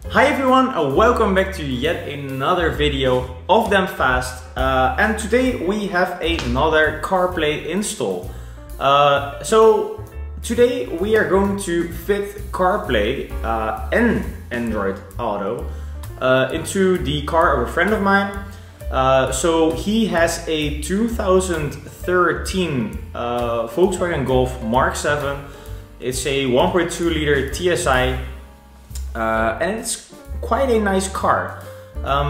Hi everyone, welcome back to yet another video of Them Fast. And today we have another CarPlay install. So today we are going to fit CarPlay and Android Auto into the car of a friend of mine. So he has a 2013 Volkswagen Golf Mark 7. It's a 1.2 liter TSI. And it's quite a nice car.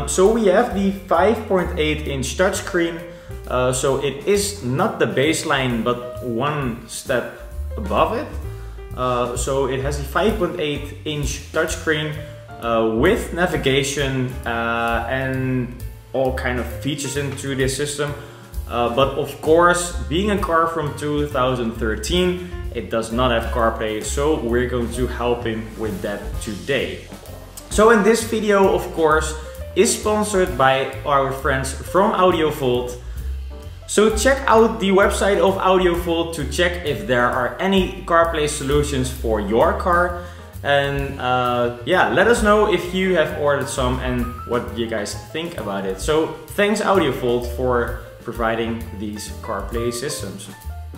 So we have the 5.8 inch touchscreen. So it is not the baseline, but one step above it. So it has a 5.8 inch touchscreen with navigation and all kind of features into this system. But of course, being a car from 2013, it does not have CarPlay, so we're going to help him with that today. So in this video, of course, is sponsored by our friends from Audiovolt. So check out the website of Audiovolt to check if there are any CarPlay solutions for your car. And yeah, let us know if you have ordered some and what you guys think about it. So thanks Audiovolt for providing these CarPlay systems.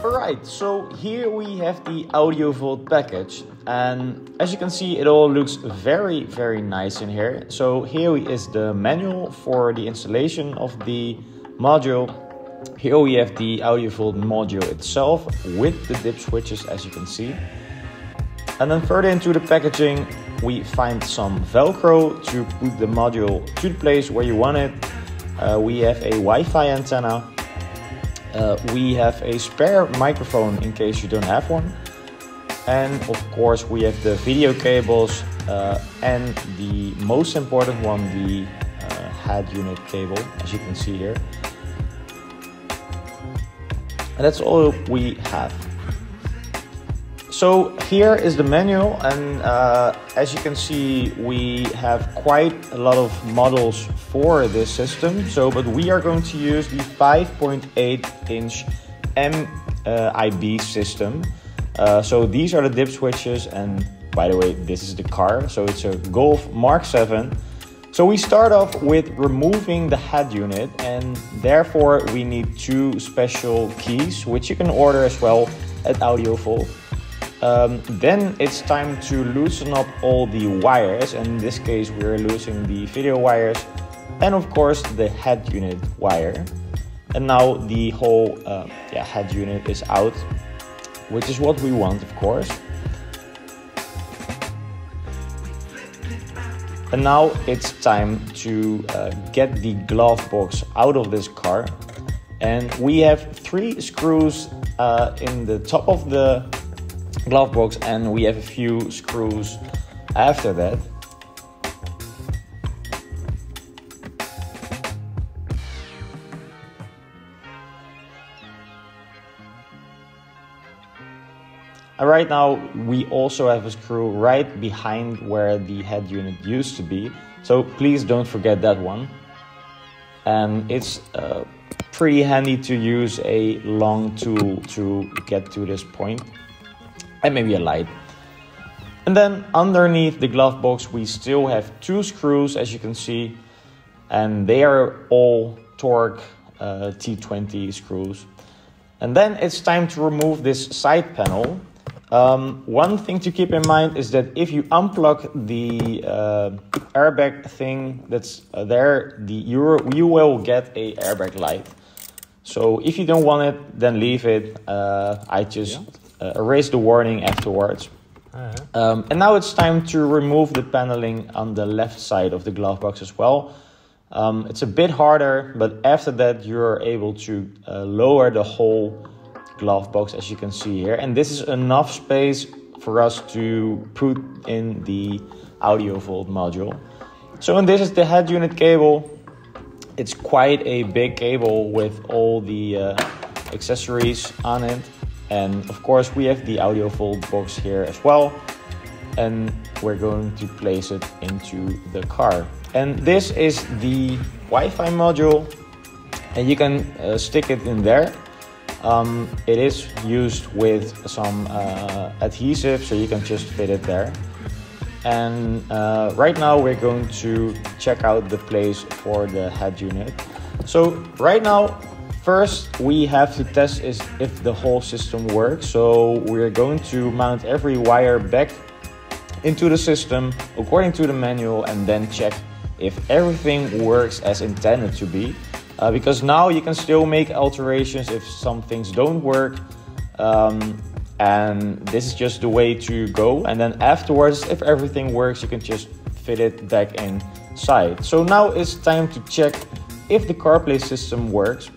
Alright, so here we have the Audiovolt package, and as you can see it all looks very nice in here. So here is the manual for the installation of the module. Here we have the Audiovolt module itself with the dip switches, as you can see. And then further into the packaging we find some Velcro to put the module to the place where you want it. We have a Wi-Fi antenna. We have a spare microphone in case you don't have one. And of course we have the video cables and the most important one, the head unit cable, as you can see here. And that's all we have. So here is the manual, and as you can see we have quite a lot of models for this system. But we are going to use the 5.8 inch MIB system. So these are the dip switches, and by the way this is the car, so it's a Golf Mark 7. So we start off with removing the head unit, and therefore we need two special keys which you can order as well at Audiovolt. Then it's time to loosen up all the wires, and in this case we're losing the video wires and of course the head unit wire. And now the whole head unit is out, which is what we want, of course. And now it's time to get the glove box out of this car, and we have 3 screws in the top of the glove box, and we have a few screws after that. And right now we also have a screw right behind where the head unit used to be, so please don't forget that one. And it's pretty handy to use a long tool to get to this point, and maybe a light. And then underneath the glove box we still have 2 screws, as you can see, and they are all Torque T20 screws. And then it's time to remove this side panel. One thing to keep in mind is that if you unplug the airbag thing that's there, you will get a airbag light. So if you don't want it, then leave it. I just erase the warning afterwards. And now it's time to remove the paneling on the left side of the glove box as well. It's a bit harder, but after that you're able to lower the whole glove box, as you can see here. And this is enough space for us to put in the Audiovolt module. So and this is the head unit cable. It's quite a big cable with all the accessories on it. And of course we have the Audiovolt box here as well, and we're going to place it into the car. And this is the Wi-Fi module, and you can stick it in there. It is used with some adhesive, so you can just fit it there. and right now we're going to check out the place for the head unit. So right now, first we have to test if the whole system works. So we're going to mount every wire back into the system according to the manual and then check if everything works as intended to be. Because now you can still make alterations if some things don't work. And this is just the way to go. And then afterwards, if everything works, you can just fit it back inside. So now it's time to check if the CarPlay system works.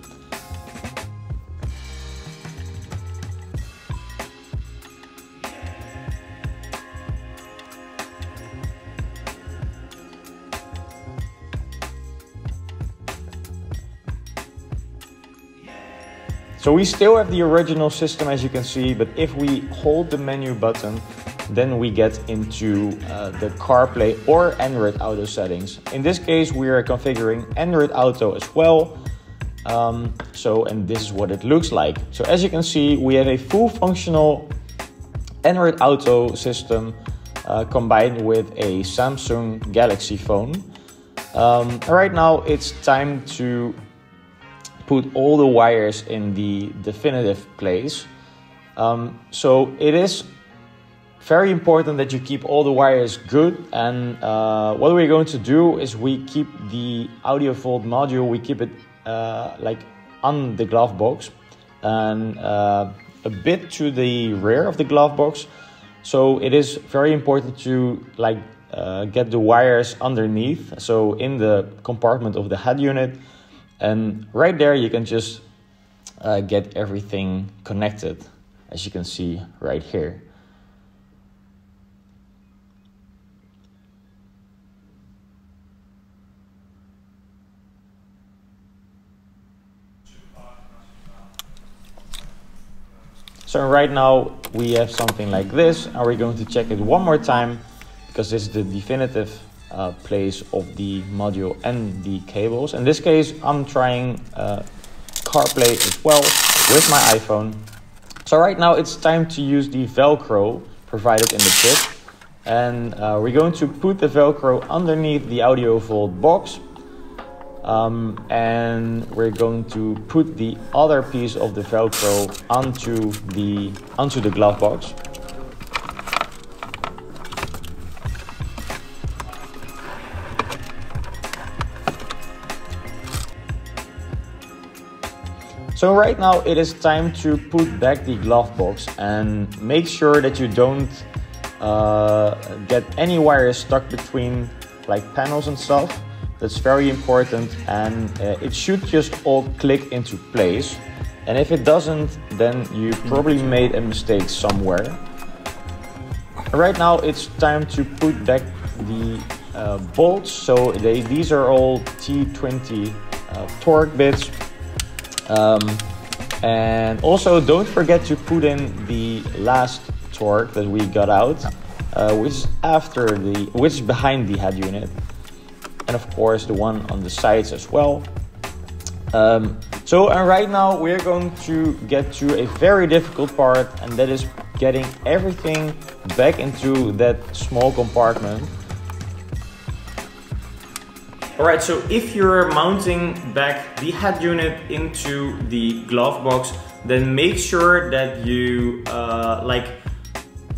So we still have the original system, as you can see, but if we hold the menu button, then we get into the CarPlay or Android Auto settings. In this case, we are configuring Android Auto as well. And this is what it looks like. So as you can see, we have a full functional Android Auto system combined with a Samsung Galaxy phone. Right now, it's time to put all the wires in the definitive place. So it is very important that you keep all the wires good. And what we're going to do is we keep the Audiovolt module, we keep it like on the glove box and a bit to the rear of the glove box. So it is very important to get the wires underneath, so in the compartment of the head unit. And right there you can just get everything connected, as you can see right here. So right now we have something like this, and we're going to check it one more time because this is the definitive place of the module and the cables. In this case, I'm trying CarPlay as well with my iPhone. So right now it's time to use the Velcro provided in the kit, and we're going to put the Velcro underneath the Audiovolt box, and we're going to put the other piece of the Velcro onto the glove box. So right now it is time to put back the glove box and make sure that you don't get any wires stuck between panels and stuff. That's very important, and it should just all click into place. And if it doesn't, then you probably made a mistake somewhere. Right now it's time to put back the bolts. So these are all T20 torque bits. And also don't forget to put in the last torque that we got out, which is behind the head unit, and of course the one on the sides as well. And right now we're going to get to a very difficult part, and that is getting everything back into that small compartment. Alright, so if you're mounting back the head unit into the glove box, then make sure that you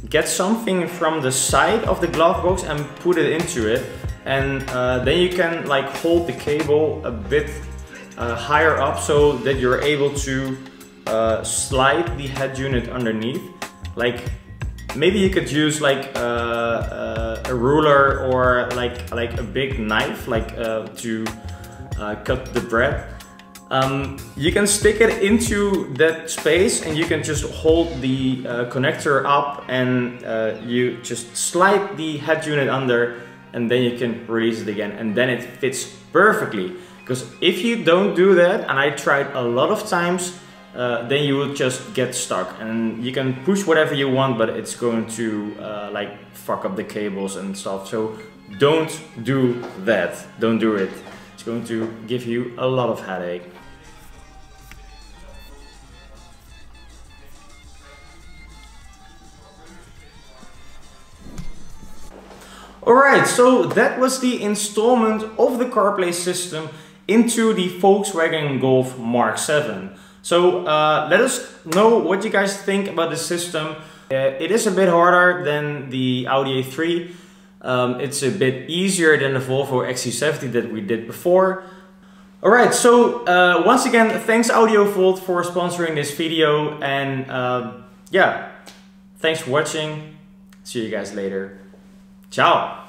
get something from the side of the glove box and put it into it, and then you can hold the cable a bit higher up so that you're able to slide the head unit underneath. Maybe you could use a ruler or a big knife to cut the bread. You can stick it into that space, and you can just hold the connector up, and you just slide the head unit under, and then you can release it again, and then it fits perfectly. Because if you don't do that, and I tried a lot of times, then you will just get stuck, and you can push whatever you want, but it's going to fuck up the cables and stuff. So don't do that. Don't do it. It's going to give you a lot of headache. Alright, so that was the installment of the CarPlay system into the Volkswagen Golf Mark 7. So let us know what you guys think about the system. It is a bit harder than the Audi A3. It's a bit easier than the Volvo XC70 that we did before. Alright, so once again, thanks Audiovolt for sponsoring this video, and yeah, thanks for watching. See you guys later. Ciao!